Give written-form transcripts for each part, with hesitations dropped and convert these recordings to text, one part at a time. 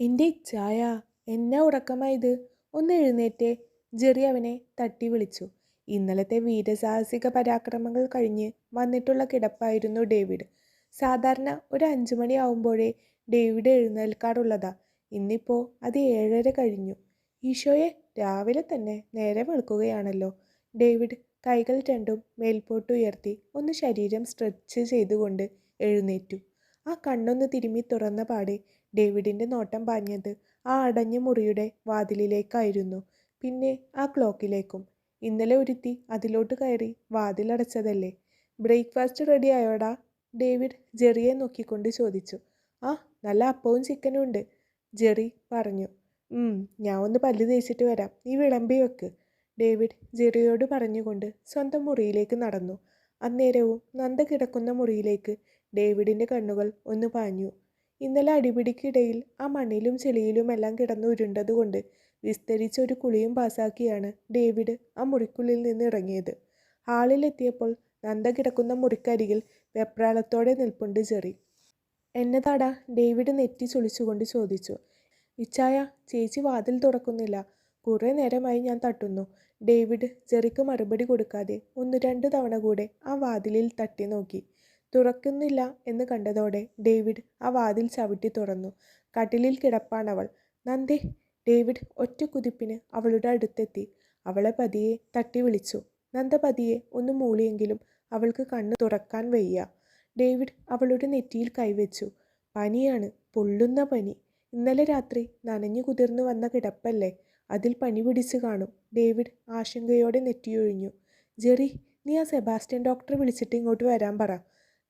എൻ്റെ ചായ എന്നാ ഉറക്കമായത്? ഒന്ന് എഴുന്നേറ്റേ. ജെറി അവനെ തട്ടി വിളിച്ചു. ഇന്നലത്തെ വീരസാഹസിക പരാക്രമങ്ങൾ കഴിഞ്ഞ് വന്നിട്ടുള്ള കിടപ്പായിരുന്നു ഡേവിഡ്. സാധാരണ ഒരു 5 മണി ആവുമ്പോഴേ ഡേവിഡ് എഴുന്നേൽക്കാറുള്ളതാ. ഇന്നിപ്പോ അത് 7:30 കഴിഞ്ഞു. ഈശോയെ, രാവിലെ തന്നെ നേരം വെളുക്കുകയാണല്ലോ. ഡേവിഡ് കൈകൾ രണ്ടും മേൽപോട്ടുയർത്തി ഒന്ന് ശരീരം സ്ട്രെച്ച് ചെയ്തുകൊണ്ട് എഴുന്നേറ്റു. ആ കണ്ണൊന്ന് തിരുമ്മി തുറന്ന പാടെ ഡേവിഡിന്റെ നോട്ടം പാഞ്ഞത് ആ അടഞ്ഞ മുറിയുടെ വാതിലിലേക്കായിരുന്നു. പിന്നെ ആ ക്ലോക്കിലേക്കും. ഇന്നലെ ഒരുത്തി അതിലോട്ട് കയറി വാതിലടച്ചതല്ലേ. ബ്രേക്ക്ഫാസ്റ്റ് റെഡി ആയോടാ? ഡേവിഡ് ജെറിയെ നോക്കിക്കൊണ്ട് ചോദിച്ചു. ആ, നല്ല അപ്പവും ചിക്കനും ഉണ്ട്, ജെറി പറഞ്ഞു. ഞാൻ ഒന്ന് പല്ല് തേച്ചിട്ട് വരാം, നീ വിളമ്പി വെക്ക്, ഡേവിഡ് ജെറിയോട് പറഞ്ഞുകൊണ്ട് സ്വന്തം മുറിയിലേക്ക് നടന്നു. അന്നേരവും നന്ദ കിടക്കുന്ന മുറിയിലേക്ക് ഡേവിഡിന്റെ കണ്ണുകൾ ഒന്ന് പാഞ്ഞു. ഇന്നലെ അടിപിടിക്കിടയിൽ ആ മണ്ണിലും ചെളിയിലുമെല്ലാം കിടന്നു ഉരുണ്ടതുകൊണ്ട് വിസ്തരിച്ചൊരു കുളിയും പാസാക്കിയാണ് ഡേവിഡ് ആ മുറിക്കുള്ളിൽ നിന്ന് ഇറങ്ങിയത്. ഹാളിലെത്തിയപ്പോൾ നന്ദ കിടക്കുന്ന മുറിക്കരികിൽ വെപ്രാളത്തോടെ നിൽപ്പുണ്ട് ജെറി. എന്നതാടാ? ഡേവിഡ് നെറ്റി ചുളിച്ചുകൊണ്ട് ചോദിച്ചു. ഇച്ചായ, ചേച്ചി വാതിൽ തുറക്കുന്നില്ല. കുറേ നേരമായി ഞാൻ തട്ടുന്നു. ഡേവിഡ് ജെറിക്ക് മറുപടി കൊടുക്കാതെ 1-2 തവണ കൂടെ ആ വാതിലിൽ തട്ടി നോക്കി. തുറക്കുന്നില്ല എന്ന് കണ്ടതോടെ ഡേവിഡ് ആ വാതിൽ ചവിട്ടി തുറന്നു. കട്ടിലിൽ കിടപ്പാണവൾ. നന്ദേ! ഡേവിഡ് ഒറ്റ കുതിപ്പിന് അവളുടെ അടുത്തെത്തി അവളെ പതിയെ തട്ടി വിളിച്ചു. നന്ദ പതിയെ ഒന്ന് മൂളിയെങ്കിലും അവൾക്ക് കണ്ണ് തുറക്കാൻ വയ്യ. ഡേവിഡ് അവളുടെ നെറ്റിയിൽ കൈവച്ചു. പനിയാണ്, പൊള്ളുന്ന പനി. ഇന്നലെ രാത്രി നനഞ്ഞു കുതിർന്നു വന്ന കിടപ്പല്ലേ, അതിൽ പനി പിടിച്ചു കാണും. ഡേവിഡ് ആശങ്കയോടെ നെറ്റിയൊഴിഞ്ഞു. ജെറി, നീ ആ സെബാസ്റ്റ്യൻ ഡോക്ടറെ വിളിച്ചിട്ട് ഇങ്ങോട്ട് വരാൻ പറ,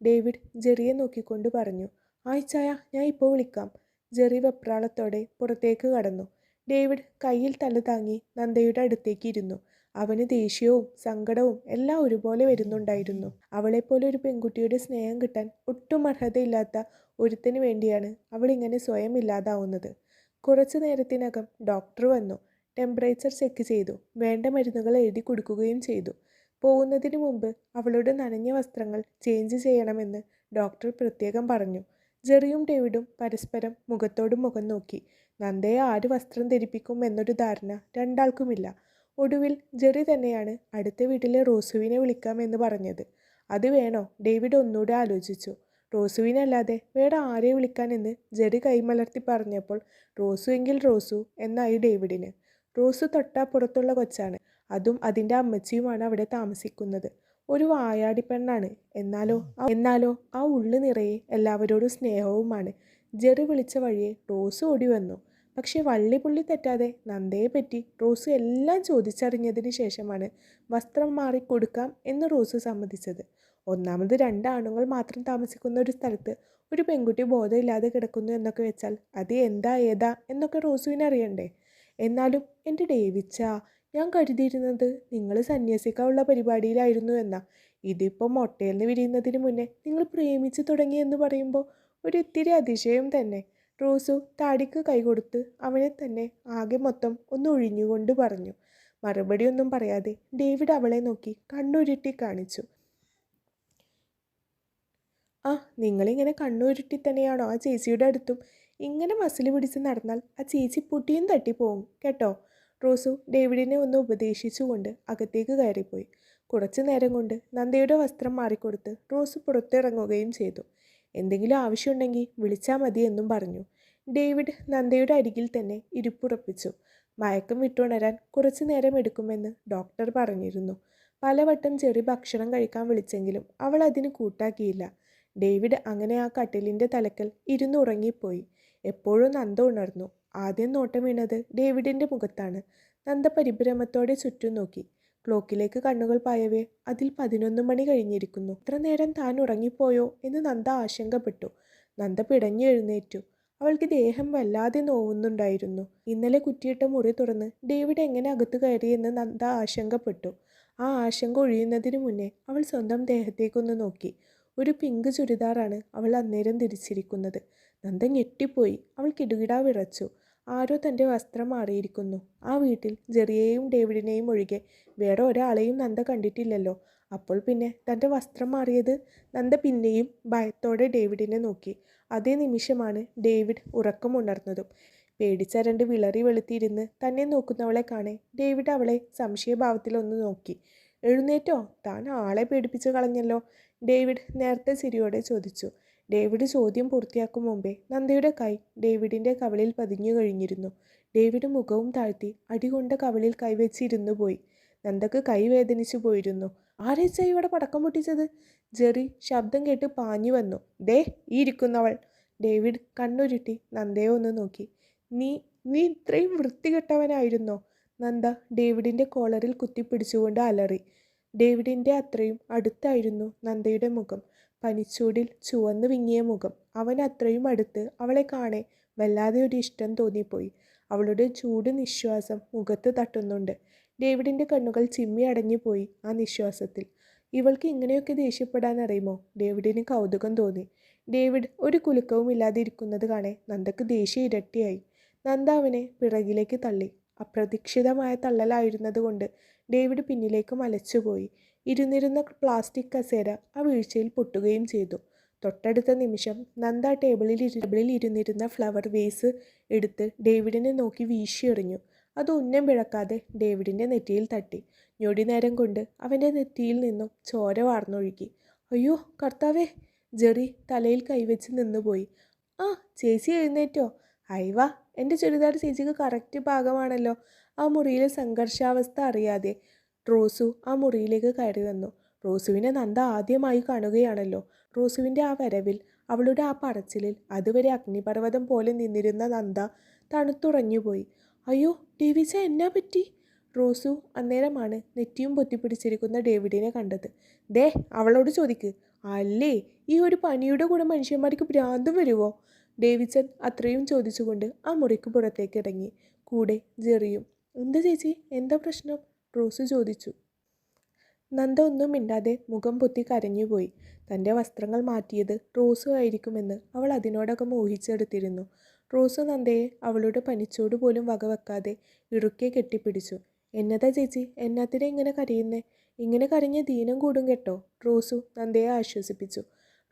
ഡേവിഡ് ജെറിയെ നോക്കിക്കൊണ്ട് പറഞ്ഞു. ആയിച്ചായ, ഞാൻ ഇപ്പോൾ വിളിക്കാം. ജെറി വെപ്രാളത്തോടെ പുറത്തേക്ക് കടന്നു. ഡേവിഡ് കയ്യിൽ തല താങ്ങി നന്ദയുടെ അടുത്തേക്ക് ഇരുന്നു. അവന് ദേഷ്യവും സങ്കടവും എല്ലാം ഒരുപോലെ വരുന്നുണ്ടായിരുന്നു. അവളെപ്പോലെ ഒരു പെൺകുട്ടിയുടെ സ്നേഹം കിട്ടാൻ ഒട്ടും അർഹതയില്ലാത്ത ഒരുത്തന് വേണ്ടിയാണ് അവൾ ഇങ്ങനെ സ്വയം ഇല്ലാതാവുന്നത്. കുറച്ചു നേരത്തിനകം ഡോക്ടർ വന്നു. ടെമ്പറേച്ചർ ചെക്ക് ചെയ്തു. വേണ്ട മരുന്നുകൾ എഴുതി കൊടുക്കുകയും ചെയ്തു. പോകുന്നതിന് മുമ്പ് അവളുടെ നനഞ്ഞ വസ്ത്രങ്ങൾ ചേഞ്ച് ചെയ്യണമെന്ന് ഡോക്ടർ പ്രത്യേകം പറഞ്ഞു. ജെറിയും ഡേവിഡും പരസ്പരം മുഖത്തോട് മുഖം നോക്കി. നന്ദയെ ആര് വസ്ത്രം ധരിപ്പിക്കും എന്നൊരു ധാരണ രണ്ടാൾക്കുമില്ല. ഒടുവിൽ ജെറി തന്നെയാണ് അടുത്ത വീട്ടിലെ റോസുവിനെ വിളിക്കാമെന്ന് പറഞ്ഞത്. അത് വേണോ? ഡേവിഡ് ഒന്നുകൂടെ ആലോചിച്ചു. റോസുവിനല്ലാതെ വേറെ ആരെ വിളിക്കാനെന്ന് ജെറി കൈമലർത്തി പറഞ്ഞപ്പോൾ റോസു എങ്കിൽ റോസു എന്നായി ഡേവിഡിന്. റോസു തൊട്ടാ പുറത്തുള്ള കൊച്ചാണ്. അതും അതിൻ്റെ അമ്മച്ചിയുമാണ് അവിടെ താമസിക്കുന്നത്. ഒരു വായാടി പെണ്ണാണ്. എന്നാലോ ആ ഉള്ളു നിറയെ എല്ലാവരോടും സ്നേഹവുമാണ്. ജെറി വിളിച്ച വഴിയെ റോസ് ഓടി വന്നു. പക്ഷെ വള്ളിപുള്ളി തെറ്റാതെ നന്ദയെപ്പറ്റി റോസ് എല്ലാം ചോദിച്ചറിഞ്ഞതിന് ശേഷമാണ് വസ്ത്രം മാറിക്കൊടുക്കാം എന്ന് റോസ് സമ്മതിച്ചത്. ഒന്നാമത് 2 ആണുങ്ങൾ മാത്രം താമസിക്കുന്ന ഒരു സ്ഥലത്ത് ഒരു പെൺകുട്ടി ബോധമില്ലാതെ കിടക്കുന്നു എന്നൊക്കെ വെച്ചാൽ അത് എന്താ ഏതാ എന്നൊക്കെ റോസുവിനറിയണ്ടേ. എന്നാലും എൻ്റെ ഡേവിച്ച, ഞാൻ കരുതിയിരുന്നത് നിങ്ങൾ സന്യസിക്കാനുള്ള പരിപാടിയിലായിരുന്നു എന്നാ. ഇതിപ്പോൾ മൊട്ടയിൽ നിന്ന് വിരിയുന്നതിന് മുന്നേ നിങ്ങൾ പ്രേമിച്ചു തുടങ്ങിയെന്ന് പറയുമ്പോൾ ഒരിത്തിരി അതിശയം തന്നെ. റോസു താടിക്ക് കൈകൊടുത്ത് അവനെ തന്നെ ആകെ മൊത്തം ഒന്ന് ഒഴിഞ്ഞുകൊണ്ട് പറഞ്ഞു. മറുപടിയൊന്നും പറയാതെ ഡേവിഡ് അവളെ നോക്കി കണ്ണുരുട്ടി കാണിച്ചു. ആ, നിങ്ങളിങ്ങനെ കണ്ണുരുട്ടി തന്നെയാണോ ആ ചേച്ചിയുടെ അടുത്തും? ഇങ്ങനെ മസിൽ പിടിച്ച് നടന്നാൽ ആ ചേച്ചി പൊട്ടിയും തട്ടിപ്പോവും കേട്ടോ. റോസു ഡേവിഡിനെ ഒന്ന് ഉപദേശിച്ചുകൊണ്ട് അകത്തേക്ക് കയറിപ്പോയി. കുറച്ചു നേരം കൊണ്ട് നന്ദയുടെ വസ്ത്രം മാറിക്കൊടുത്ത് റോസ് പുറത്തിറങ്ങുകയും ചെയ്തു. എന്തെങ്കിലും ആവശ്യമുണ്ടെങ്കിൽ വിളിച്ചാൽ മതി എന്നും പറഞ്ഞു. ഡേവിഡ് നന്ദയുടെ അരികിൽ തന്നെ ഇരിപ്പുറപ്പിച്ചു. മയക്കം വിട്ടുണരാൻ കുറച്ചു നേരം എടുക്കുമെന്ന് ഡോക്ടർ പറഞ്ഞിരുന്നു. പലവട്ടം ചെറിയ ഭക്ഷണം കഴിക്കാൻ വിളിച്ചെങ്കിലും അവൾ അതിന് കൂട്ടാക്കിയില്ല. ഡേവിഡ് അങ്ങനെ ആ കട്ടിലിൻ്റെ തലക്കൽ ഇരുന്നുറങ്ങിപ്പോയി. എപ്പോഴും നന്ദ ഉണർന്നു. ആദ്യം നോട്ടം വീണത് ഡേവിഡിൻ്റെ മുഖത്താണ്. നന്ദ പരിഭ്രമത്തോടെ ചുറ്റും നോക്കി. ക്ലോക്കിലേക്ക് കണ്ണുകൾ പായവേ അതിൽ 11 മണി കഴിഞ്ഞിരിക്കുന്നു. ഇത്ര നേരം താൻ ഉറങ്ങിപ്പോയോ എന്ന് നന്ദ ആശങ്കപ്പെട്ടു. നന്ദ പിടഞ്ഞു എഴുന്നേറ്റു. അവൾക്ക് ദേഹം വല്ലാതെ നോവുന്നുണ്ടായിരുന്നു. ഇന്നലെ കുറ്റിയിട്ട മുറി തുറന്ന് ഡേവിഡ് എങ്ങനെ അകത്ത് കയറിയെന്ന് നന്ദ ആശങ്കപ്പെട്ടു. ആ ആശങ്ക ഒഴിയുന്നതിന് മുന്നേ അവൾ സ്വന്തം ദേഹത്തേക്കൊന്ന് നോക്കി. ഒരു പിങ്ക് ചുരിദാറാണ് അവൾ അന്നേരം ധരിച്ചിരിക്കുന്നത്. നന്ദ ഞെട്ടിപ്പോയി. അവൾ കിടുകിടാ വിറച്ചു. ആരോ തൻ്റെ വസ്ത്രം മാറിയിരിക്കുന്നു. ആ വീട്ടിൽ ജെറിയെയും ഡേവിഡിനെയും ഒഴികെ വേറെ ഒരാളെയും നന്ദ കണ്ടിട്ടില്ലല്ലോ. അപ്പോൾ പിന്നെ തൻ്റെ വസ്ത്രം മാറിയത്? നന്ദ പിന്നെയും ഭയത്തോടെ ഡേവിഡിനെ നോക്കി. അതേ നിമിഷമാണ് ഡേവിഡ് ഉറക്കമുണർന്നതും. പേടിച്ചരണ്ട് വിളറി വെളുത്തിരുന്ന് തന്നെ നോക്കുന്നവളെ കാണെ ഡേവിഡ് അവളെ സംശയഭാവത്തിലൊന്ന് നോക്കി. എഴുന്നേറ്റോ? താൻ ആളെ പേടിപ്പിച്ച് കളഞ്ഞല്ലോ, ഡേവിഡ് നേരത്തെ ചിരിയോടെ ചോദിച്ചു. ഡേവിഡ് ചോദ്യം പൂർത്തിയാക്കും മുമ്പേ നന്ദയുടെ കൈ ഡേവിഡിൻ്റെ കവിളിൽ പതിഞ്ഞു കഴിഞ്ഞിരുന്നു. ഡേവിഡ് മുഖവും താഴ്ത്തി അടികൊണ്ട കവിളിൽ കൈവച്ചിരുന്നു പോയി. നന്ദക്ക് കൈ വേദനിച്ചു പോയിരുന്നു. ആരേച്ചാ ഇവിടെ പടക്കം പൊട്ടിച്ചത്? ജെറി ശബ്ദം കേട്ട് പാഞ്ഞു വന്നു. ദേ ഈ ഇരിക്കുന്നവൾ. ഡേവിഡ് കണ്ണുരുട്ടി നന്ദയെ ഒന്ന് നോക്കി. നീ നീ ഇത്രയും വൃത്തികെട്ടവനായിരുന്നോ? നന്ദ ഡേവിഡിൻ്റെ കോളറിൽ കുത്തിപ്പിടിച്ചുകൊണ്ട് അലറി. ഡേവിഡിൻ്റെ അത്രയും അടുത്തായിരുന്നു നന്ദയുടെ മുഖം. പനിച്ചൂടിൽ ചുവന്നു വിങ്ങിയ മുഖം. അവൻ അത്രയും അടുത്ത് അവളെ കാണെ വല്ലാതെ ഒരു ഇഷ്ടം തോന്നിപ്പോയി. അവളുടെ ചൂട് നിശ്വാസം മുഖത്ത് തട്ടുന്നുണ്ട്. ഡേവിഡിൻ്റെ കണ്ണുകൾ ചിമ്മി അടഞ്ഞു പോയി ആ നിശ്വാസത്തിൽ. ഇവൾക്ക് ഇങ്ങനെയൊക്കെ ദേഷ്യപ്പെടാൻ അറിയുമോ? ഡേവിഡിന് കൗതുകം തോന്നി. ഡേവിഡ് ഒരു കുലുക്കവും ഇല്ലാതെ ഇരിക്കുന്നത് കാണെ നന്ദക്ക് ദേഷ്യം ഇരട്ടിയായി. നന്ദ അവനെ പിറകിലേക്ക് തള്ളി. അപ്രതീക്ഷിതമായ തള്ളലായിരുന്നതുകൊണ്ട് ഡേവിഡ് പിന്നിലേക്ക് മലച്ചുപോയി. ഇരുന്നിരുന്ന പ്ലാസ്റ്റിക് കസേര ആ വീഴ്ചയിൽ പൊട്ടുകയും ചെയ്തു. തൊട്ടടുത്ത നിമിഷം നന്ദ ടേബിളിൽ ഇരുന്നിരുന്ന ഫ്ലവർ വേസ് എടുത്ത് ഡേവിഡിനെ നോക്കി വീശിയെറിഞ്ഞു. അത് ഉന്നം പിഴക്കാതെ ഡേവിഡിൻ്റെ നെറ്റിയിൽ തട്ടി. ഞൊടി നേരം കൊണ്ട് അവൻ്റെ നെറ്റിയിൽ നിന്നും ചോര വാർന്നൊഴുകി. അയ്യോ കർത്താവേ! ജെറി തലയിൽ കൈവച്ച് നിന്നുപോയി. ആ ചേച്ചി എഴുന്നേറ്റോ? അയവാ, എൻ്റെ ചുരിദാർ ചേച്ചിക്ക് കറക്റ്റ് പാകമാണല്ലോ. ആ മുറിയിലെ സംഘർഷാവസ്ഥ അറിയാതെ റോസു ആ മുറിയിലേക്ക് കയറി വന്നു. റോസുവിനെ നന്ദ ആദ്യമായി കാണുകയാണല്ലോ. റോസുവിൻ്റെ ആ വരവിൽ, അവളുടെ ആ പറച്ചിലിൽ അതുവരെ അഗ്നിപർവ്വതം പോലെ നിന്നിരുന്ന നന്ദ തണുത്തുറഞ്ഞുപോയി. അയ്യോ ഡേവിച്ച, എന്നാ പറ്റി? റോസു അന്നേരമാണ് നെറ്റിയും പൊത്തിപ്പിടിച്ചിരിക്കുന്ന ഡേവിഡിനെ കണ്ടത്. ദേ അവളോട് ചോദിക്ക്. അല്ലേ ഈ ഒരു പനിയുടെ കൂടെ മനുഷ്യന്മാർക്ക് ഭ്രാന്തും വരുമോ? ഡേവിച്ചൻ അത്രയും ചോദിച്ചുകൊണ്ട് ആ മുറിക്ക് പുറത്തേക്ക് ഇറങ്ങി. കൂടെ ജെറിയും. എന്താ ചേച്ചി, എന്താ പ്രശ്നം? റോസു ചോദിച്ചു. നന്ദ ഒന്നും മിണ്ടാതെ മുഖം പൊത്തി കരഞ്ഞുപോയി. തൻ്റെ വസ്ത്രങ്ങൾ മാറ്റിയത് റോസു ആയിരിക്കുമെന്ന് അവൾ അതിനോടകം ഊഹിച്ചെടുത്തിരുന്നു. റോസു നന്ദയെ അവളുടെ പനിച്ചോട് പോലും വകവെക്കാതെ ഇറുക്കെ കെട്ടിപ്പിടിച്ചു. എന്നതാ ചേച്ചി, എന്നാത്തിനെ ഇങ്ങനെ കരയുന്നേ? ഇങ്ങനെ കരഞ്ഞ ദീനം കൂടും കേട്ടോ, റോസു നന്ദയെ ആശ്വസിപ്പിച്ചു.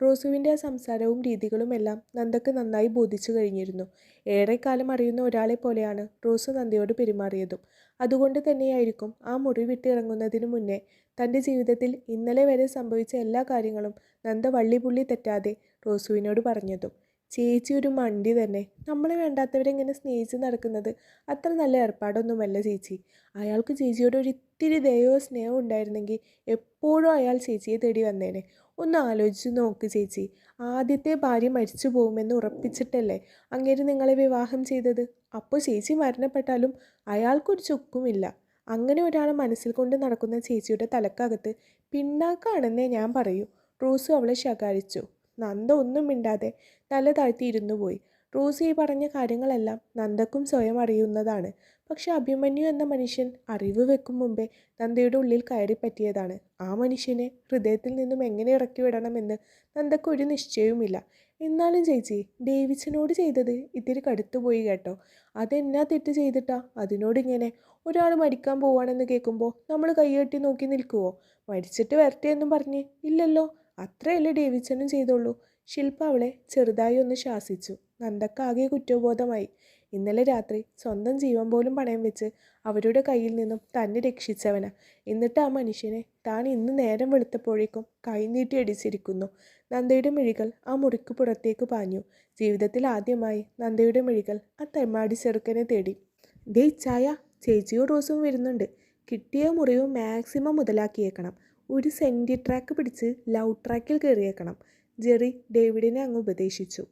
റോസുവിൻ്റെ ആ സംസാരവും രീതികളും എല്ലാം നന്ദക്ക് നന്നായി ബോധിച്ചു കഴിഞ്ഞിരുന്നു. ഏറെക്കാലം അറിയുന്ന ഒരാളെ പോലെയാണ് റോസു നന്ദയോട് പെരുമാറിയതും. അതുകൊണ്ട് തന്നെയായിരിക്കും ആ മുറി വിട്ടിറങ്ങുന്നതിന് മുന്നേ തൻ്റെ ജീവിതത്തിൽ ഇന്നലെ വരെ സംഭവിച്ച എല്ലാ കാര്യങ്ങളും നന്ദ വള്ളിപുള്ളി തെറ്റാതെ റോസുവിനോട് പറഞ്ഞതും. ചേച്ചി ഒരു മണ്ടി തന്നെ. നമ്മളെ വേണ്ടാത്തവരെങ്ങനെ സ്നേഹിച്ച് നടക്കുന്നത് അത്ര നല്ല ഏർപ്പാടൊന്നുമല്ല ചേച്ചി. അയാൾക്ക് ചേച്ചിയോട് ഒരു ഇത്തിരി ദയോ സ്നേഹം ഉണ്ടായിരുന്നെങ്കിൽ എപ്പോഴും അയാൾ ചേച്ചിയെ തേടി വന്നേനെ. ഒന്ന് ആലോചിച്ച് നോക്ക് ചേച്ചി. ആദ്യത്തെ ഭാര്യ മരിച്ചു പോകുമെന്ന് ഉറപ്പിച്ചിട്ടല്ലേ അങ്ങേര് നിങ്ങളെ വിവാഹം ചെയ്തത്. അപ്പോൾ ചേച്ചി മരണപ്പെട്ടാലും അയാൾക്കൊരു ചുക്കുമില്ല. അങ്ങനെ ഒരാളെ മനസ്സിൽ കൊണ്ട് നടക്കുന്ന ചേച്ചിയുടെ തലക്കകത്ത് പിണ്ണാക്കാണെന്നേ ഞാൻ പറയൂ. റോസു അവളെ ശകാരിച്ചു. നന്ദ ഒന്നും മിണ്ടാതെ തല താഴ്ത്തി ഇരുന്നു പോയി. റോസി ഈ പറഞ്ഞ കാര്യങ്ങളെല്ലാം നന്ദക്കും സ്വയം അറിയുന്നതാണ്. പക്ഷെ അഭിമന്യു എന്ന മനുഷ്യൻ അറിവ് വെക്കും മുമ്പേ നന്ദയുടെ ഉള്ളിൽ കയറി പറ്റിയതാണ്. ആ മനുഷ്യനെ ഹൃദയത്തിൽ നിന്നും എങ്ങനെ ഇറക്കി വിടണമെന്ന് നന്ദക്ക് ഒരു നിശ്ചയവുമില്ല. എന്നാലും ചേച്ചി, ഡേവിച്ചനോട് ചെയ്തത് ഇത്തിരി കടുത്തുപോയി കേട്ടോ. അതെന്നാ തെറ്റ് ചെയ്തിട്ടാ അതിനോടിങ്ങനെ? ഒരാൾ മരിക്കാൻ പോവാണെന്ന് കേൾക്കുമ്പോൾ നമ്മൾ കൈകെട്ടി നോക്കി നിൽക്കുവോ? മരിച്ചിട്ട് വരട്ടെ എന്നും പറഞ്ഞ് ഇല്ലല്ലോ. അത്രയല്ലേ ഡേവിച്ചനും ചെയ്തോളൂ. ശില്പ അവളെ ചെറുതായി ഒന്ന് ശാസിച്ചു. നന്ദക്കാകെ കുറ്റബോധമായി. ഇന്നലെ രാത്രി സ്വന്തം ജീവൻ പോലും പണയം വെച്ച് അവരുടെ കയ്യിൽ നിന്നും തന്നെ രക്ഷിച്ചവനാ. എന്നിട്ട് ആ മനുഷ്യനെ താൻ ഇന്ന് നേരം വെളുത്തപ്പോഴേക്കും കൈനീട്ടി അടിച്ചിരിക്കുന്നു. നന്ദയുടെ മിഴികൾ ആ മുറിക്ക് പുറത്തേക്ക് പാഞ്ഞു. ജീവിതത്തിൽ ആദ്യമായി നന്ദയുടെ മിഴികൾ ആ തെമ്മാടി ചെറുക്കനെ തേടി. ദേ ചായ, ചേച്ചിയോ റോസും വരുന്നുണ്ട്. കിട്ടിയ മുറിവും മാക്സിമം മുതലാക്കിയേക്കണം. ഒരു സെൻറ്റി ട്രാക്ക് പിടിച്ച് ലവ് ട്രാക്കിൽ കയറിയേക്കണം, ജെറി ഡേവിഡിനെ അങ്ങ് ഉപദേശിച്ചു.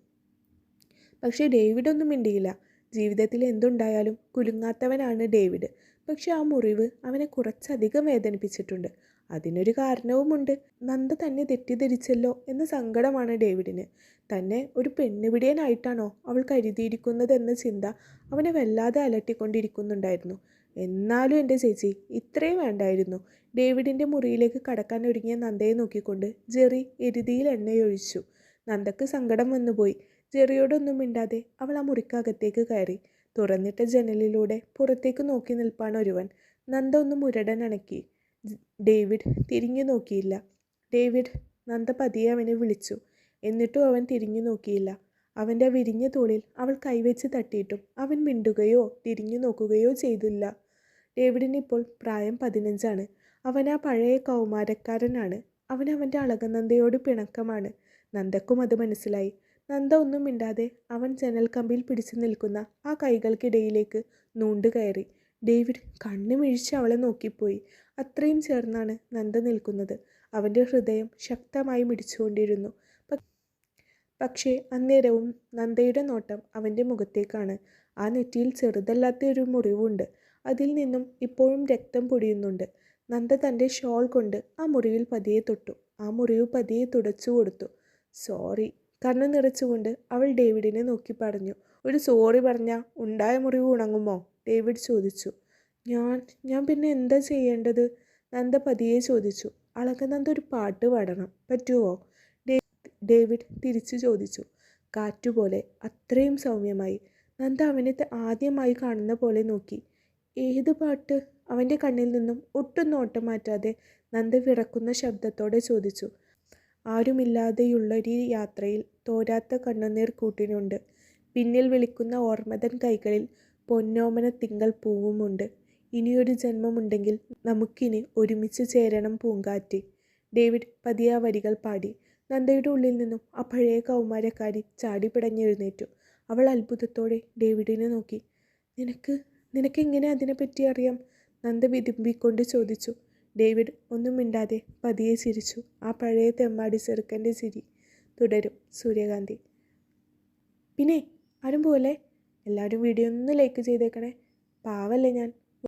പക്ഷേ ഡേവിഡ് ഒന്നും മിണ്ടിയില്ല. ജീവിതത്തിൽ എന്തുണ്ടായാലും കുലുങ്ങാത്തവനാണ് ഡേവിഡ്. പക്ഷെ ആ മുറിവ് അവനെ കുറച്ചധികം വേദനിപ്പിച്ചിട്ടുണ്ട്. അതിനൊരു കാരണവുമുണ്ട്. നന്ദ തന്നെ തെറ്റിദ്ധരിച്ചല്ലോ എന്ന സങ്കടമാണ് ഡേവിഡിന്. തന്നെ ഒരു പെണ്ണുപിടിയനായിട്ടാണോ അവൾ കരുതിയിരിക്കുന്നതെന്ന ചിന്ത അവനെ വല്ലാതെ അലട്ടിക്കൊണ്ടിരിക്കുന്നുണ്ടായിരുന്നു. എന്നാലും എൻ്റെ ചേച്ചി, ഇത്രയും വേണ്ടായിരുന്നു. ഡേവിഡിൻ്റെ മുറിയിലേക്ക് കടക്കാൻ ഒരുങ്ങിയ നന്ദയെ നോക്കിക്കൊണ്ട് ജെറി എരുതിയിൽ എണ്ണയൊഴിച്ചു. നന്ദക്ക് സങ്കടം വന്നുപോയി. ജെറിയോടൊന്നും മിണ്ടാതെ അവൾ ആ മുറിക്കകത്തേക്ക് കയറി. തുറന്നിട്ട ജനലിലൂടെ പുറത്തേക്ക് നോക്കി നിൽപ്പാണ് ഒരുവൻ. നന്ദ ഒന്ന് മുരടനണക്കി. ഡേവിഡ് തിരിഞ്ഞു നോക്കിയില്ല. ഡേവിഡ്, നന്ദ പതിയെ അവനെ വിളിച്ചു. എന്നിട്ടും അവൻ തിരിഞ്ഞു നോക്കിയില്ല. അവൻ്റെ വിരിഞ്ഞ തോളിൽ അവൾ കൈവച്ച് തട്ടിയിട്ടും അവൻ മിണ്ടുകയോ തിരിഞ്ഞു നോക്കുകയോ ചെയ്തില്ല. ഡേവിഡിനിപ്പോൾ പ്രായം 15 അവൻ ആ പഴയ കൗമാരക്കാരനാണ്. അവൻ്റെ അളകനന്ദയോട് പിണക്കമാണ്. നന്ദക്കും അത് മനസ്സിലായി. നന്ദ ഒന്നും മിണ്ടാതെ അവൻ ജനൽക്കമ്പിൽ പിടിച്ചു നിൽക്കുന്ന ആ കൈകൾക്കിടയിലേക്ക് നൂണ്ടുകയറി. ഡേവിഡ് കണ്ണു മിഴിച്ച് അവളെ നോക്കിപ്പോയി. അത്രയും ചേർന്നാണ് നന്ദ നിൽക്കുന്നത്. അവൻ്റെ ഹൃദയം ശക്തമായി മിടിച്ചുകൊണ്ടിരുന്നു. പക്ഷേ അന്നേരവും നന്ദയുടെ നോട്ടം അവൻ്റെ മുഖത്തേക്കാണ്. ആ നെറ്റിയിൽ ചെറുതല്ലാത്ത ഒരു മുറിവുണ്ട്. അതിൽ നിന്നും ഇപ്പോഴും രക്തം പൊടിയുന്നുണ്ട്. നന്ദ തൻ്റെ ഷോൾ കൊണ്ട് ആ മുറിവിൽ പതിയെ തൊട്ടു. ആ മുറിവ് പതിയെ തുടച്ചു കൊടുത്തു. സോറി. കണ്ണു നിറച്ചുകൊണ്ട് അവൾ ഡേവിഡിനെ നോക്കി പറഞ്ഞു. ഒരു സോറി പറഞ്ഞാൽ ഉണ്ടായ മുറിവ് ഉണങ്ങുമോ? ഡേവിഡ് ചോദിച്ചു. ഞാൻ പിന്നെ എന്താ ചെയ്യേണ്ടത്? നന്ദ പതിയെ ചോദിച്ചു. അളകനന്ദ ഒരു പാട്ട് പാടണം, പറ്റുമോ? ഡേവിഡ് തിരിച്ചു ചോദിച്ചു. കാറ്റുപോലെ, അത്രയും സൗമ്യമായി. നന്ദ അവനെ ആദ്യമായി കാണുന്ന പോലെ നോക്കി. ഏത് പാട്ട്? അവൻ്റെ കണ്ണിൽ നിന്നും ഒട്ടും നോട്ടം മാറ്റാതെ നന്ദ വിറക്കുന്ന ശബ്ദത്തോടെ ചോദിച്ചു. ആരുമില്ലാതെയുള്ളൊരു യാത്രയിൽ തോരാത്ത കണ്ണുനീർ കൂട്ടിനുണ്ട്. പിന്നിൽ വിളിക്കുന്ന ഓർമ്മതൻ കൈകളിൽ പൊന്നോമന തിങ്കൾ പൂവുമുണ്ട്. ഇനിയൊരു ജന്മമുണ്ടെങ്കിൽ നമുക്കിനി ഒരുമിച്ച് ചേരണം പൂങ്കാറ്റ്. ഡേവിഡ് പതിയെ ആ വരികൾ പാടി. നന്ദയുടെ ഉള്ളിൽ നിന്നും ആ പഴയ കൗമാരക്കാരി ചാടിപ്പിടഞ്ഞെഴുന്നേറ്റു. അവൾ അത്ഭുതത്തോടെ ഡേവിഡിനെ നോക്കി. നിനക്കെങ്ങനെ അതിനെപ്പറ്റി അറിയാം? നന്ദ വിതുമ്പിക്കൊണ്ട് ചോദിച്ചു. ഡേവിഡ് ഒന്നും മിണ്ടാതെ പതിയെ ചിരിച്ചു. ആ പഴയ തെമ്മാടി ചെറുക്കൻ്റെ ചിരി. തുടരും സൂര്യകാന്തി. പിന്നെ ആരും പോലെ എല്ലാവരും വീഡിയോ ഒന്ന് ലൈക്ക് ചെയ്തേക്കണേ. പാവല്ലേ ഞാൻ.